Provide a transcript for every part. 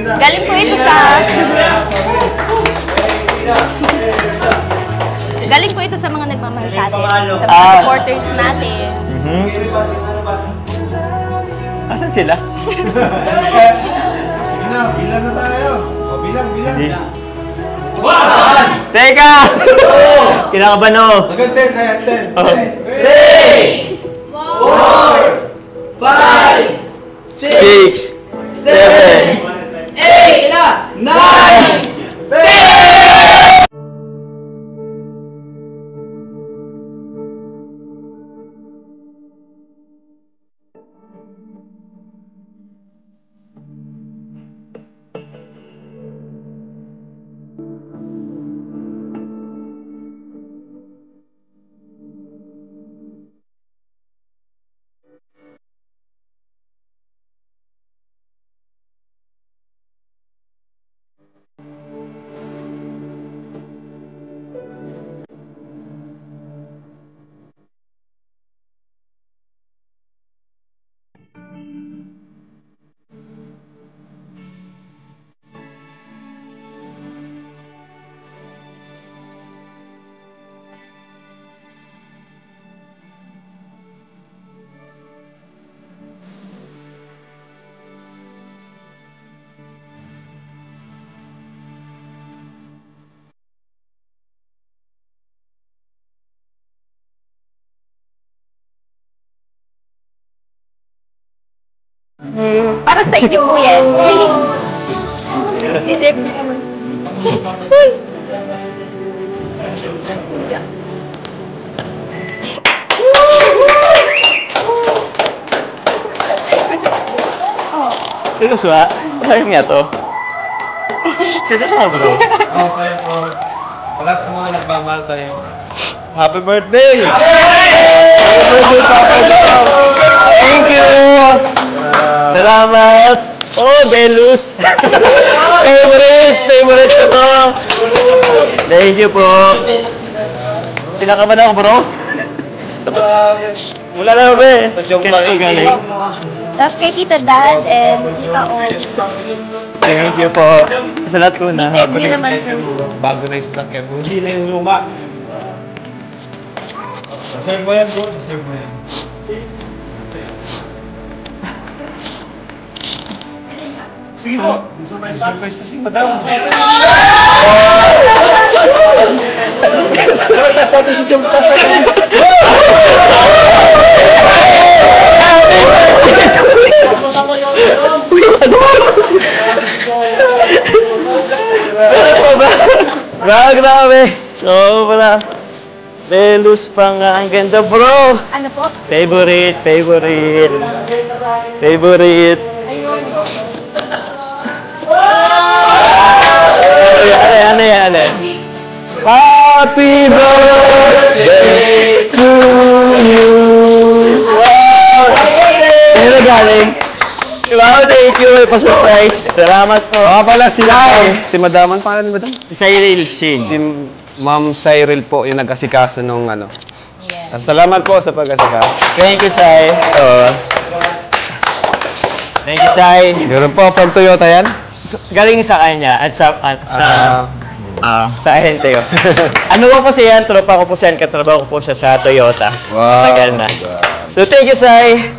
Galing po ito sa... Galing po ito sa mga nagmamahal sa atin. Sa mga supporters natin. Asan sila? Sige na, bilang na tayo. O, bilang. Teka! Kinakabahan ako. Hanggang 10, kaya 10. 3, 4, 5, 6, 7, 8, 9, 10! Para sa inyo po yan. Isip. Seryoso ha? Sayang niya to. Seryoso ka bro? Oo, sa'yo po. Wala sa mga nagmamahal sa'yo. Happy birthday! Happy birthday, Papa Dom! Thank you! Salamat! Oh, Belus! Favorite ko to! Thank you po! Pinakaman ako bro? Wala na ba eh? Galing. Tapos kay Tita Dad and Tita Om. Thank you po. Sa lahat ko na. Hindi naman po. Bago na yung stock yan. Hindi na yung luma. Deserve mo yan, bro. Deserve mo yan. Sige po. Surprise pa si Madam. Tara, taas natin si Joms. Taas natin. Grabe! Sobra! Belus pa nga. Ang ganda bro! Ano po? Favorite! Ano yan? Happy birthday to you! Wow! Ano galing? Wow, thank you! Pa-surprise! Salamat po! Pala sila. Si Madam, ano pangalan ni Madam? Cyril Singh. Si Ma'am Cyril po yung nag-asikaso nung ano. Yes. At salamat po sa pag-asikaso. Thank you, Sai. Thank you, Sai. Meron po from Toyota yan? Galing sa kanya at sa ahente ko. Ano ko po siya yan? Tropa ko po siya. Katrabaho ko po siya sa Toyota. Wow. Tagal na. So, thank you, Sai.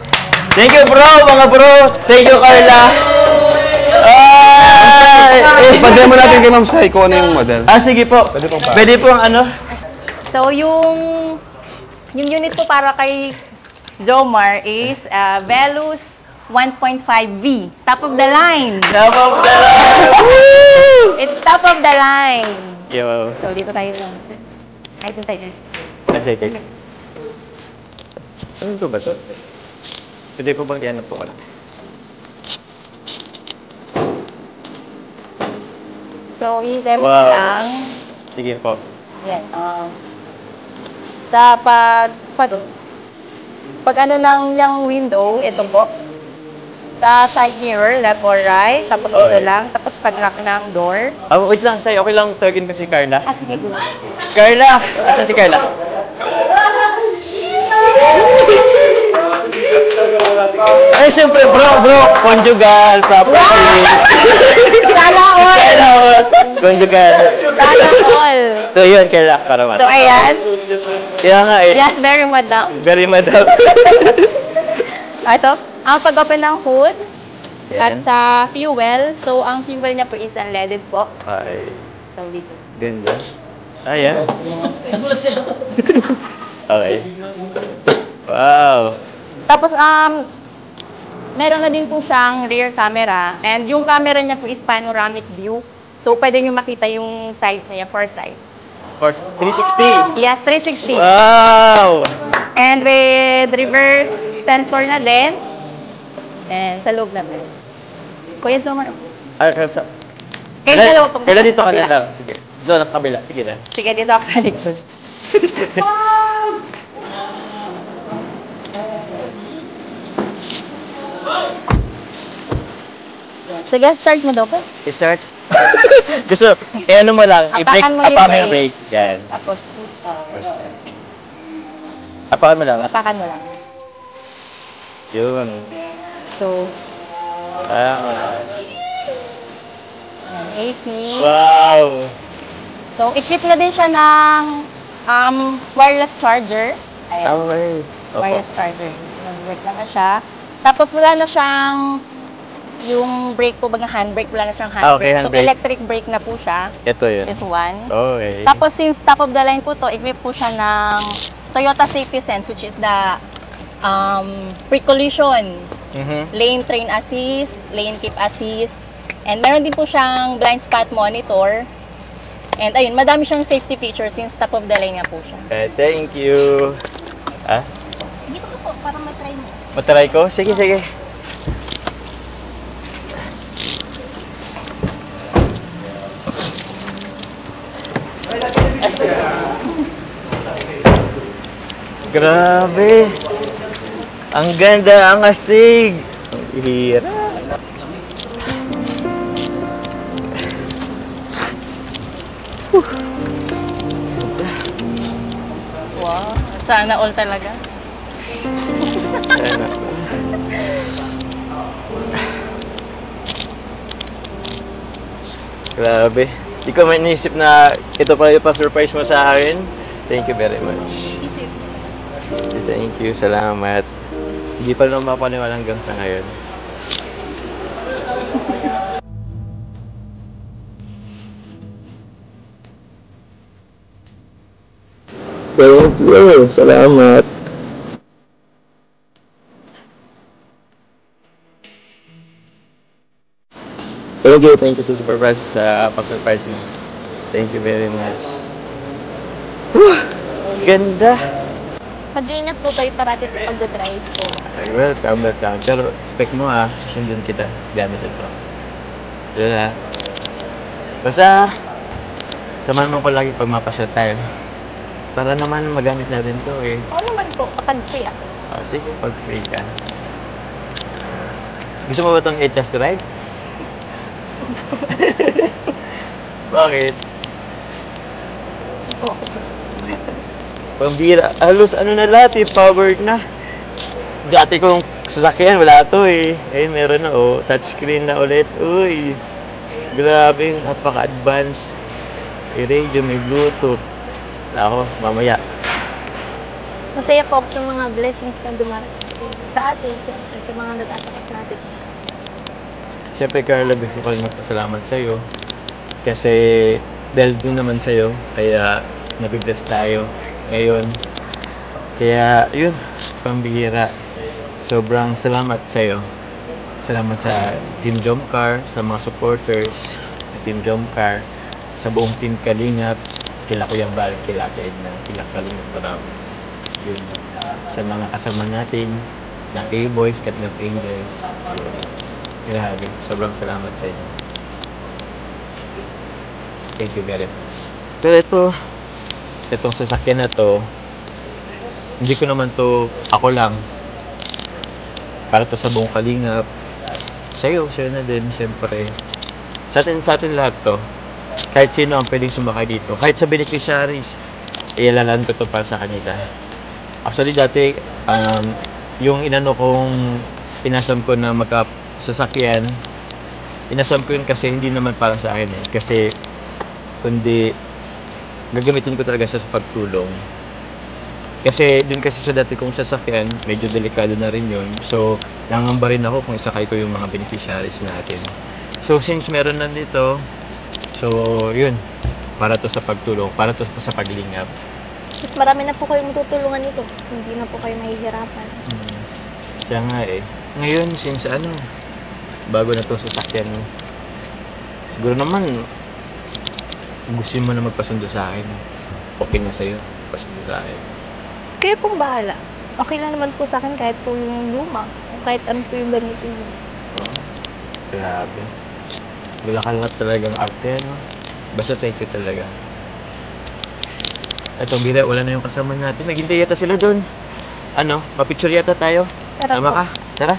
Thank you, bro, mga bro. Thank you, Carla. Ipag-demo natin kay Ma'am Sai kung ano yung model. Sige po. Pwede po ang ano? So, yung unit po para kay Jomar is Velus 1.5V. Top of the line. Top of the line. It's top of the line. Yo. So, dito tayo lang. Ay, dito tayo. Sige. Ano ba ito? Pwede po bang diyan po ka lang? So, i-left Wow. lang. Sige po. Yan. Dapat, pag ano lang yung window, ito po. Sa side mirror, left or right. Tapos ito lang. Tapos pag-lock ng door. Wait lang, Sai. Okay lang tawagin ko si Carla. Sige, go. Carla! Asa si Carla? Ay, siyempre, bro. Conjugal property. Conjugal. Sana all. So, yun, Carla. Para So, ayan. Kaya nga eh. Yes, very madam. Very madam. Ito, ang pag-open ng hood at Yan. sa fuel. So, ang fuel niya po is unleaded po. Ay, So, dito. ganda. Ayan. Okay. Wow. Tapos, meron na din po siyang rear camera. And yung camera niya po is panoramic view. So, pwede nyo makita yung side niya, 4 sides. Of course, 360. Yes, 360. Wow! And with reverse sensor na din. And sa loob natin. Kuya, zoom Ay, sa... Kaya sa loob. Kailan dito ka lang? Sige. Doon, ang kabila. Sige na. Sige, dito ako sa likod. Sige, start mo daw po. I-start. Gusto, ano mo lang, i-break, Apakan mo yung apakan yung brake. break. Yan. Tapos, Apakan mo lang. apakan mo lang. Yun. So, Ah. 80. Wow! So, equip na din siya ng wireless charger. Ayan. Okay. Wireless charger. Nag-work na siya. Tapos wala na siyang yung brake po, bagang handbrake, wala na siyang handbrake. Okay, So, handbrake. electric brake na po siya. Ito yun. This one. Okay. Tapos, since top of the line po to, equip po siya ng Toyota Safety Sense, which is the pre-collision, lane train assist, lane keep assist, and meron din po siyang blind spot monitor. And ayun, madami siyang safety features since top of the line nga po siya. Thank you. Ah? Dito ka po, para matry mo. Matry ko? Sige, sige. Grabe. Ang ganda, ang astig. Ang hira. Wow, sana all talaga. Ayan na. Grabe. Di ko man inisip na ito pala yung pa-surprise mo sa akin. Thank you very much. Thank you. Salamat. Hindi pa naman mapaniwala hanggang sa ngayon. Thank you. Salamat. Thank you sa supervisor sa pag-surprise niyo. Thank you very much. Whew! Ganda! Mag-iingat po kayo parati sa pag-drive po. Ay, welcome. Pero expect mo susundin kita gamit ito. Yun Basta, samahan mo ko lagi pag mapasyal tayo. Para naman magamit natin to eh. Oo naman po, kapag free ako. Sige, pag free ka. Gusto mo ba itong i-test drive? Bakit? Oo. Pambira. Halos ano na lahat powered na. Dati kong sasakyan, wala to eh. Ayun, meron na touchscreen na ulit. Uy, grabe, napaka-advanced. May radio, may Bluetooth. Ako, mamaya. Masaya po ako sa mga blessings na dumarating sa atin, syempre, sa mga natatakot natin. Siyempre, Carla, gusto ko rin magpasalamat sa'yo. Kasi dahil din naman sa'yo, kaya nabibless tayo ngayon. Kaya, yun, pambihira. Sobrang salamat sa'yo. Salamat sa Team Jomcar, sa mga supporters sa Team Jomcar, sa buong Team Kalingap, kila Kuya Val, kila Edna, kila Kalingap Maraming. Yun. Sa mga kasama natin, na K-Boys, Katnap Angels. Grabe, sobrang salamat sa inyo. Thank you very much. Pero itong sasakyan na to, hindi ko naman to ako lang. Para to sa buong Kalingap. Sa'yo na din, siyempre. Sa atin lahat to. Kahit sino ang pwedeng sumakay dito. Kahit sa beneficiaries, ilalaan ko to para sa kanila. Actually, dati, yung inano kong pinasam ko na sasakyan, inasam ko yun kasi hindi naman para sa akin eh. Kasi kundi gagamitin ko talaga siya sa pagtulong. Kasi dun kasi sa dati kong sasakyan, medyo delikado na rin yun. So, nangamba rin ako kung isakay ko yung mga beneficiaries natin. So, since meron na dito, so, yun. Para to sa pagtulong, para to sa paglingap. Mas marami na po kayong tutulungan nito. Hindi na po kayo mahihirapan. Siya nga eh. Ngayon, since bago na to sasakyan, siguro naman, gusto mo na magpasundo sa akin. Okay na sa'yo, pasundo sa akin. Kayo pong bahala. Okay lang naman po sa akin kahit po yung luma. O kahit ano po yung ganito yun. Grabe. Wala ka lang talagang arte, no? Basta thank you talaga. Eto, Bira, wala na yung kasama natin. Naghintay yata sila doon. Mapicture yata tayo. Tara Tama po. ka? Tara.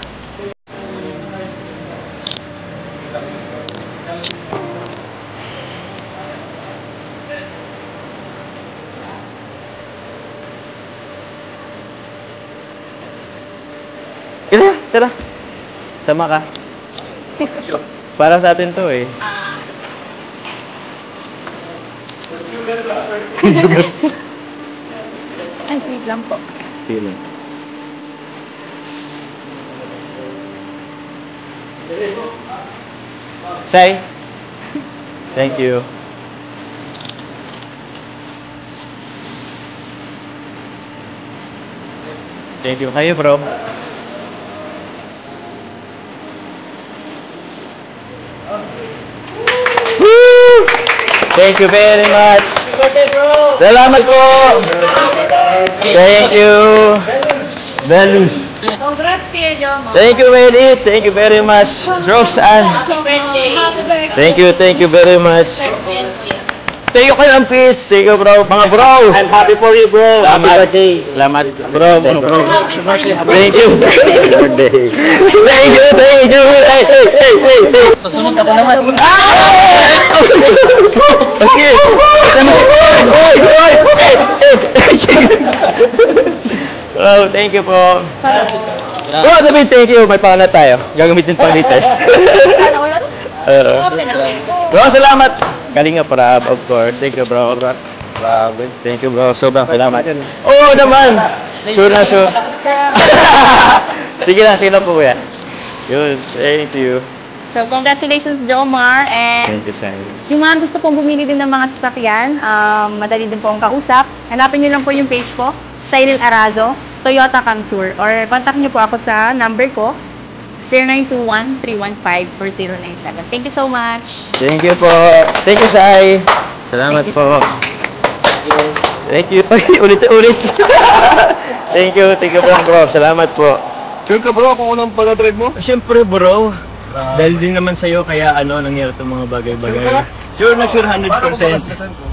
Tara, tara. Sama ka. Para sa atin to eh. Ay, wait lang po. Sige. Sai. Thank you. Thank you kayo, bro. Woo! Thank you very much. Salamat po. Thank you. Velus. Congrats, Tia Jomo. Thank you, Wendy. Thank you very much. Roseanne. Thank you very much. Thank you kayo ng peace. Thank you, bro. Mga bro. I'm happy for you, bro. Happy birthday. Salamat, bro. Thank you. Thank you. Hey. Susunod ako naman. Okay. Oh, thank you po. Oh, sabihin thank you. May pangalan tayo. Gagamitin pang latest. Bro, salamat. Kalinga Prab, of course. Thank you, bro. Grabe. Thank you, bro. Sobrang salamat. Oo naman. Sure na, sure. Sige lang po, kuya. Yun, thank you. So, congratulations, Jomar. And Thank you, Sandy. yung mga gusto pong bumili din ng mga sasakyan, madali din po ang kausap. Hanapin nyo lang po yung page ko, Cyril Arazo, Toyota Kansur. Or contact nyo po ako sa number ko, 0921-315-4097. Thank you so much. Thank you po. Thank you, Sai. Salamat po. Thank you. Ulit. Thank you bro. Salamat po. Sure ka bro kung unang pag-drive mo? Siyempre bro. Dahil din naman sa'yo, kaya nangyari itong mga bagay-bagay. Sure na sure, 100%.